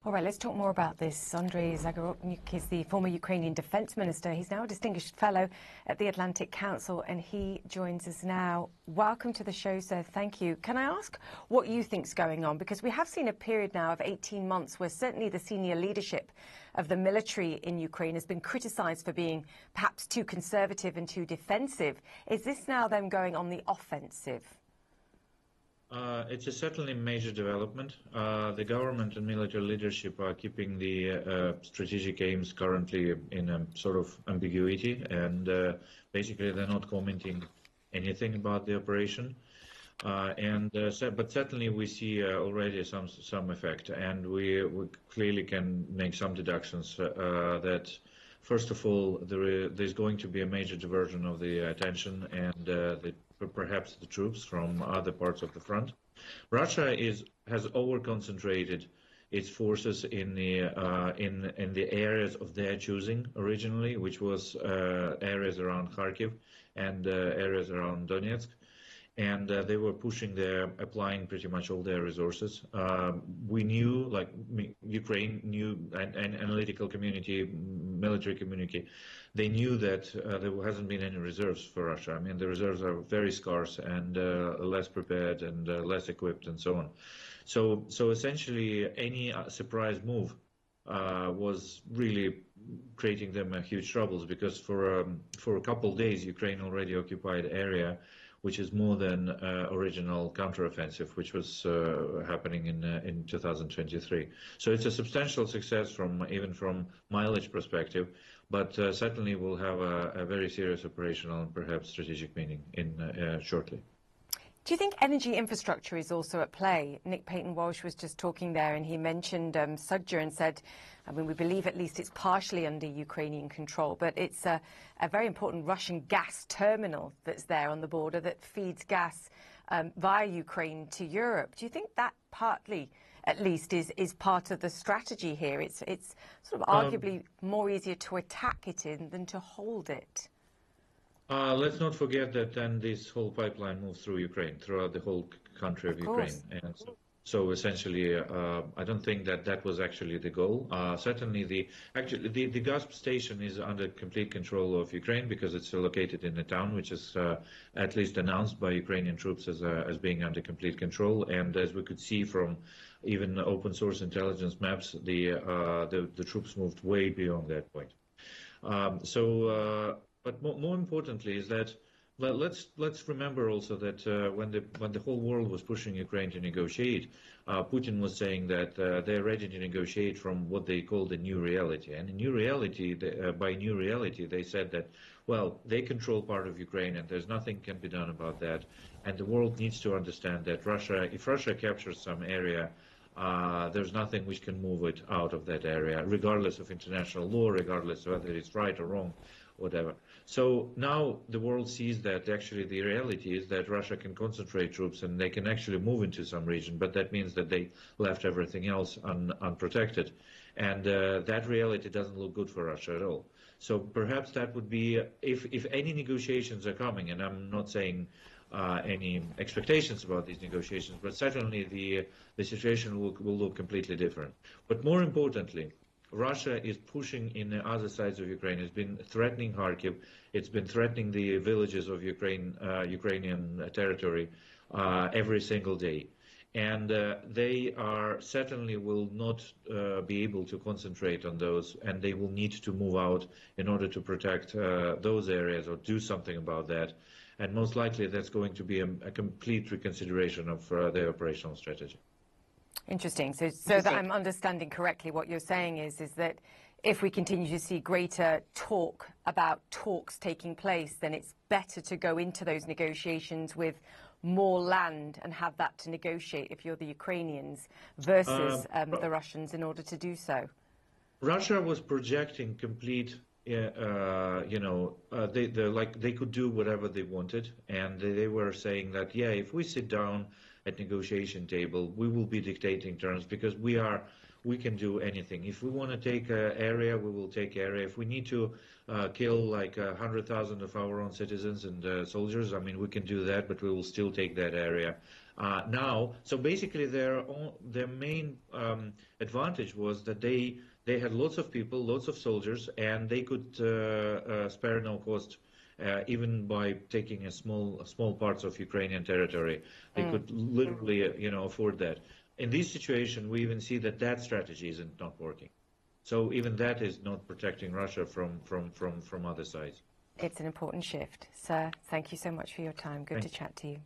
All right, let's talk more about this. Andriy Zagorodnyuk is the former Ukrainian defense minister. He's now a distinguished fellow at the Atlantic Council, and he joins us now. Welcome to the show, sir. Thank you. Can I ask what you think's going on? Because we have seen a period now of 18 months where certainly the senior leadership of the military in Ukraine has been criticised for being perhaps too conservative and too defensive. Is this now them going on the offensive? It's a certainly major development. The government and military leadership are keeping the strategic aims currently in a sort of ambiguity, and basically they're not commenting anything about the operation. But certainly we see already some effect, and we clearly can make some deductions that first of all there's going to be a major diversion of the attention and perhaps the troops from other parts of the front. Russia has over-concentrated its forces in the areas of their choosing originally, which was areas around Kharkiv and areas around Donetsk. And they were applying pretty much all their resources. We knew, like Ukraine knew, and analytical community, military community, they knew that there hasn't been any reserves for Russia. I mean, the reserves are very scarce and less prepared and less equipped and so on. So essentially, any surprise move was really creating them huge troubles, because for a couple of days, Ukraine already occupied area which is more than original counteroffensive, which was happening in 2023. So it's a substantial success even from mileage perspective, but certainly will have a very serious operational and perhaps strategic meaning shortly. Do you think energy infrastructure is also at play? Nick Payton-Walsh was just talking there, and he mentioned Sudja and said, I mean, we believe at least it's partially under Ukrainian control, but it's a very important Russian gas terminal that's there on the border that feeds gas via Ukraine to Europe. Do you think that partly, at least, is part of the strategy here? It's sort of arguably more easier to attack it than to hold it. Let's not forget that then this whole pipeline moves through Ukraine, throughout the whole country of Ukraine. And so essentially, I don't think that was actually the goal. Certainly, the gas station is under complete control of Ukraine because it's located in a town which is at least announced by Ukrainian troops as being under complete control. And as we could see from even open source intelligence maps, the troops moved way beyond that point. But more importantly is that let's remember also that when the whole world was pushing Ukraine to negotiate, Putin was saying that they're ready to negotiate from what they call the new reality. And in new reality, by new reality, they said that, well, they control part of Ukraine and there's nothing can be done about that. And the world needs to understand that if Russia captures some area, there's nothing which can move it out of that area, regardless of international law, regardless of whether it's right or wrong, whatever. So now the world sees that actually the reality is that Russia can concentrate troops and they can actually move into some region, but that means that they left everything else unprotected. And that reality doesn't look good for Russia at all. So perhaps that would be, if any negotiations are coming, and I'm not saying any expectations about these negotiations, but certainly the situation will look completely different. But more importantly, Russia is pushing in the other sides of Ukraine. It's been threatening Kharkiv. It's been threatening the villages of Ukrainian territory every single day. And they certainly will not be able to concentrate on those, and they will need to move out in order to protect those areas or do something about that. And most likely that's going to be a complete reconsideration of their operational strategy. Interesting. So that I'm understanding correctly, what you're saying is that if we continue to see greater talk about talks taking place, then it's better to go into those negotiations with more land and have that to negotiate if you're the Ukrainians versus the Russians in order to do so. Russia was projecting complete, they could do whatever they wanted, and they were saying that, yeah, if we sit down at negotiation table, we will be dictating terms because we can do anything. If we want to take an area, we will take area. If we need to kill like 100,000 of our own citizens and soldiers, I mean, we can do that, but we will still take that area. Now, so basically their main advantage was that they had lots of people, lots of soldiers, and they could spare no cost. Even by taking a small parts of Ukrainian territory, they could literally, afford that. In this situation, we even see that strategy isn't not working. So even that is not protecting Russia from other sides. It's an important shift. Sir, thank you so much for your time. Good to chat to you.